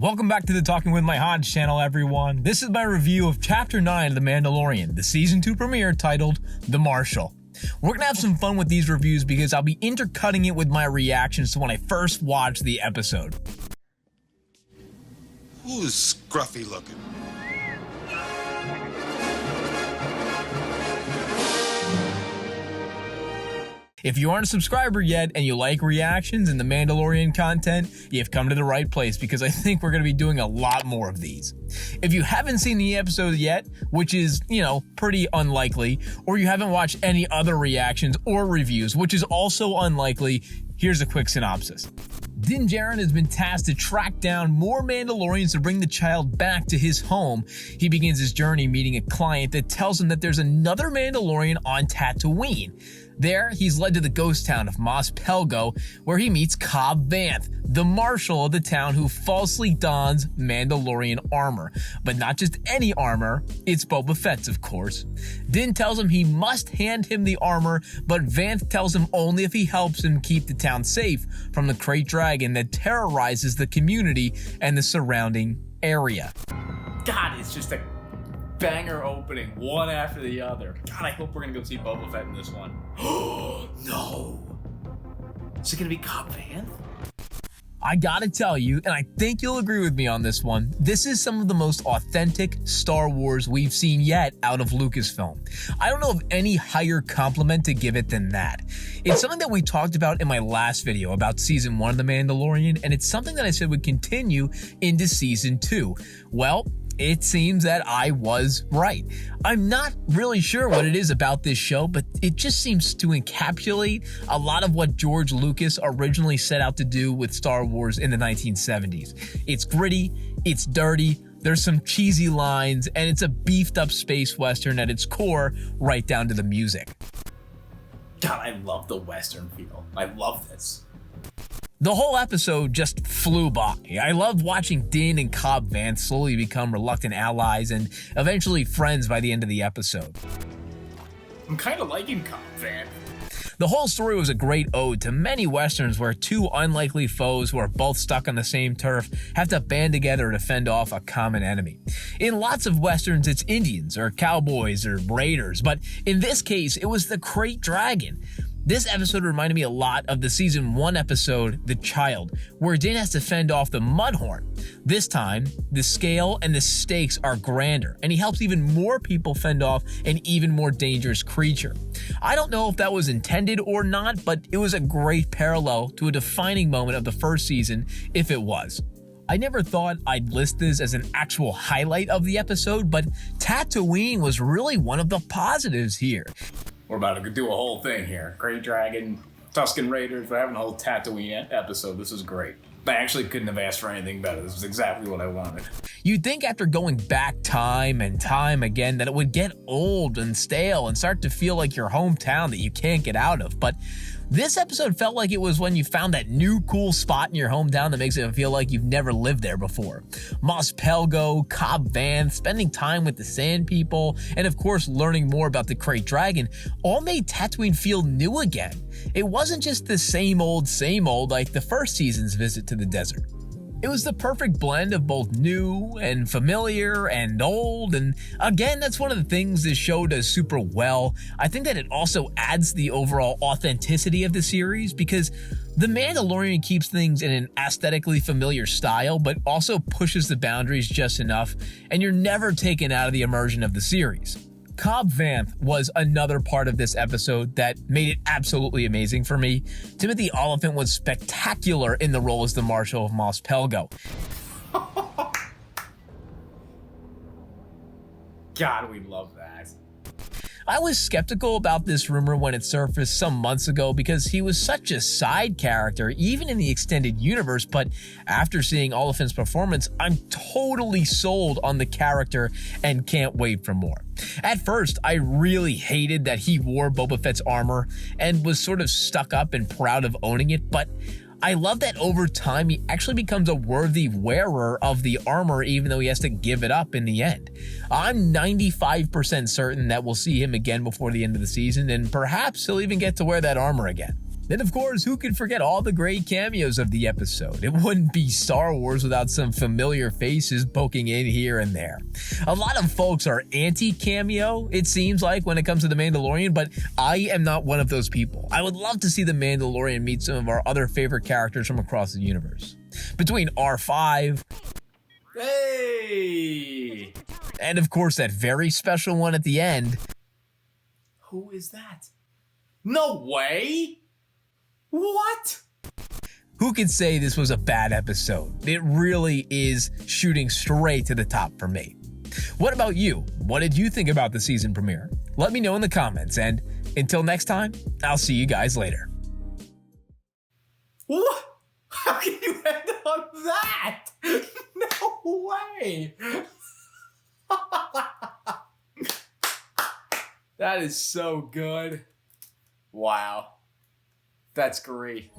Welcome back to the Talking with My Hodge channel, everyone. This is my review of Chapter 9 of The Mandalorian, the Season 2 premiere titled The Marshal. We're gonna have some fun with these reviews because I'll be intercutting it with my reactions to when I first watched the episode. Who's scruffy looking? If you aren't a subscriber yet and you like reactions and the Mandalorian content, you've come to the right place because I think we're going to be doing a lot more of these. If you haven't seen the episode yet, which is, pretty unlikely, or you haven't watched any other reactions or reviews, which is also unlikely, here's a quick synopsis. Din Djarin has been tasked to track down more Mandalorians to bring the child back to his home. He begins his journey meeting a client that tells him that there's another Mandalorian on Tatooine. There, he's led to the ghost town of Mos Pelgo, where he meets Cobb Vanth, the Marshal of the town who falsely dons Mandalorian armor. But not just any armor, it's Boba Fett's, of course. Din tells him he must hand him the armor, but Vanth tells him only if he helps him keep the town safe from the Krayt Dragon that terrorizes the community and the surrounding area. God, it's just a banger opening, one after the other. God, I hope we're gonna go see Boba Fett in this one. Oh, no. Is it gonna be Cobb Vanth? I gotta tell you, and I think you'll agree with me on this one, this is some of the most authentic Star Wars we've seen yet out of Lucasfilm. I don't know of any higher compliment to give it than that. It's something that we talked about in my last video about Season 1 of The Mandalorian, and it's something that I said would continue into Season 2. Well, it seems that I was right. I'm not really sure what it is about this show, but it just seems to encapsulate a lot of what George Lucas originally set out to do with Star Wars in the 1970s. It's gritty, it's dirty, there's some cheesy lines, and it's a beefed up space western at its core, right down to the music. God, I love the western feel. I love this. The whole episode just flew by. I loved watching Din and Cobb Vanth slowly become reluctant allies and eventually friends by the end of the episode. I'm kind of liking Cobb Vanth. The whole story was a great ode to many westerns where two unlikely foes who are both stuck on the same turf have to band together to fend off a common enemy. In lots of westerns, it's Indians or cowboys or raiders, but in this case, it was the Krayt Dragon. This episode reminded me a lot of the Season 1 episode, The Child, where Din has to fend off the Mudhorn. This time, the scale and the stakes are grander, and he helps even more people fend off an even more dangerous creature. I don't know if that was intended or not, but it was a great parallel to a defining moment of the first season, if it was. I never thought I'd list this as an actual highlight of the episode, but Tatooine was really one of the positives here. We're about to do a whole thing here. Krayt Dragon, Tusken Raiders, we're having a whole Tatooine episode. This is great. I actually couldn't have asked for anything better. This is exactly what I wanted. You'd think after going back time and time again that it would get old and stale and start to feel like your hometown that you can't get out of, but this episode felt like it was when you found that new cool spot in your hometown that makes it feel like you've never lived there before. Mos Pelgo, Cobb Vanth, spending time with the Sand People, and of course learning more about the Krayt Dragon all made Tatooine feel new again. It wasn't just the same old like the first season's visit to the desert. It was the perfect blend of both new and familiar and old, and again, that's one of the things this show does super well. I think that it also adds the overall authenticity of the series because The Mandalorian keeps things in an aesthetically familiar style, but also pushes the boundaries just enough, and you're never taken out of the immersion of the series. Cobb Vanth was another part of this episode that made it absolutely amazing for me. Timothy Olyphant was spectacular in the role as the Marshal of Mos Pelgo. God, we love that. I was skeptical about this rumor when it surfaced some months ago because he was such a side character, even in the extended universe, but after seeing Oliphant's performance, I'm totally sold on the character and can't wait for more. At first, I really hated that he wore Boba Fett's armor and was sort of stuck up and proud of owning it, but I love that over time he actually becomes a worthy wearer of the armor even though he has to give it up in the end. I'm 95% certain that we'll see him again before the end of the season, and perhaps he'll even get to wear that armor again. And of course, who could forget all the great cameos of the episode? It wouldn't be Star Wars without some familiar faces poking in here and there. A lot of folks are anti-cameo, it seems like, when it comes to The Mandalorian, but I am not one of those people. I would love to see The Mandalorian meet some of our other favorite characters from across the universe. Between R5, Hey! and of course that very special one at the end. Who is that? No way! What? Who could say this was a bad episode? It really is shooting straight to the top for me. What about you? What did you think about the season premiere? Let me know in the comments, and until next time, I'll see you guys later. What? How can you end on that? No way! That is so good. Wow. That's great.